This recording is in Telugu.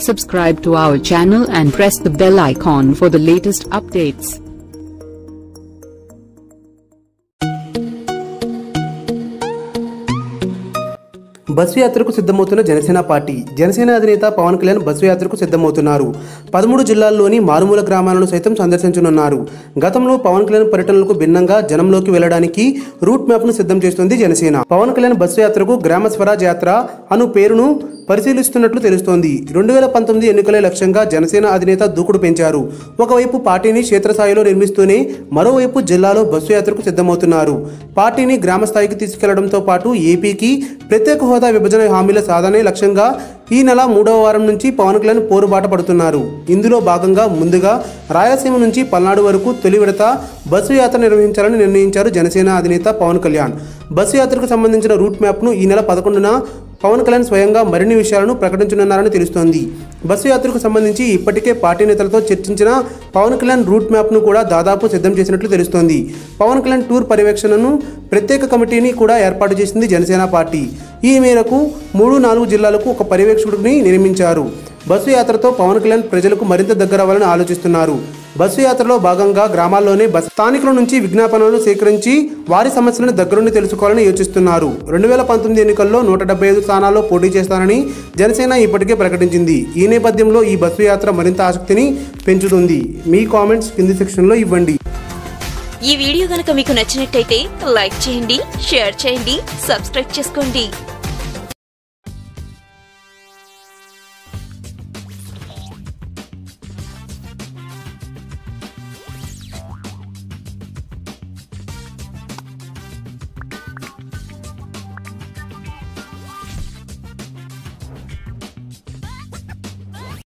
Subscribe to our channel and press the bell icon for the latest updates. Bus యాత్రకు సిద్ధమవుతున్న జనసేన పార్టీ. జనసేన అధినేత పవన్ కళ్యాణ్ బస్సు యాత్రకు సిద్ధమవుతున్నారు. 13 జిల్లాల్లోని మారుమూల గ్రామాలను సైతం సందర్శించనున్నారు. గతంలో పవన్ కళ్యాణ్ పర్యటనలకు భిన్నంగా జనంలోకి వెళ్లడానికి రూట్ మ్యాప్ ను సిద్ధం చేస్తుంది జనసేన. పవన్ కళ్యాణ్ బస్సు యాత్రకు గ్రామ స్వరాజ్ యాత్ర అను పేరును పరిశీలిస్తున్నట్లు తెలుస్తోంది. 2019 ఎన్నికలే లక్ష్యంగా జనసేన అధినేత దూకుడు పెంచారు. ఒకవైపు పార్టీని క్షేత్రస్థాయిలో నిర్మిస్తూనే మరోవైపు జిల్లాలో బస్సు యాత్రకు సిద్ధమవుతున్నారు. పార్టీని గ్రామ స్థాయికి తీసుకెళ్లడంతో పాటు ఏపీకి ప్రత్యేక హోదా విభజన హామీల సాధనే లక్ష్యంగా ఈ నెల 3వ వారం నుంచి పవన్ కళ్యాణ్ పోరుబాట పడుతున్నారు. ఇందులో భాగంగా ముందుగా రాయలసీమ నుంచి పల్నాడు వరకు తొలి విడత బస్సు యాత్ర నిర్వహించాలని నిర్ణయించారు జనసేన అధినేత పవన్ కళ్యాణ్. బస్సు యాత్రకు సంబంధించిన రూట్ మ్యాప్ను ఈ నెల 11న పవన్ కళ్యాణ్ స్వయంగా మరిన్ని విషయాలను ప్రకటించనున్నారని తెలుస్తోంది. బస్సు యాత్రకు సంబంధించి ఇప్పటికే పార్టీ నేతలతో చర్చించిన పవన్ కళ్యాణ్ రూట్ మ్యాప్ను కూడా దాదాపు సిద్ధం చేసినట్లు తెలుస్తోంది. పవన్ కళ్యాణ్ టూర్ పర్యవేక్షణను ప్రత్యేక కమిటీని కూడా ఏర్పాటు చేసింది జనసేన పార్టీ. ఈ మేరకు 3-4 జిల్లాలకు ఒక పర్యవేక్షకుడిని నియమించారు. బస్సు యాత్రతో పవన్ కళ్యాణ్ ప్రజలకు మరింత దగ్గర అవ్వాలని ఆలోచిస్తున్నారు. బస్సు యాత్రలో భాగంగా గ్రామాల్లోనే స్థానికుల నుంచి విజ్ఞాపనలు సేకరించి వారి సమస్యలను దగ్గరుండి తెలుసుకోవాలని యోచిస్తున్నారు. 2019 ఎన్నికల్లో 175 స్థానాల్లో పోటీ చేస్తానని జనసేన ఇప్పటికే ప్రకటించింది. ఈ నేపథ్యంలో ఈ బస్సు యాత్ర మరింత ఆసక్తిని పెంచుతుంది. మీ కామెంట్స్ కింది సెక్షన్లో ఇవ్వండి. ఈ వీడియో గనుక మీకు నచ్చినట్టయితే లైక్ చేయండి, షేర్ చేయండి, సబ్స్క్రైబ్ చేసుకోండి.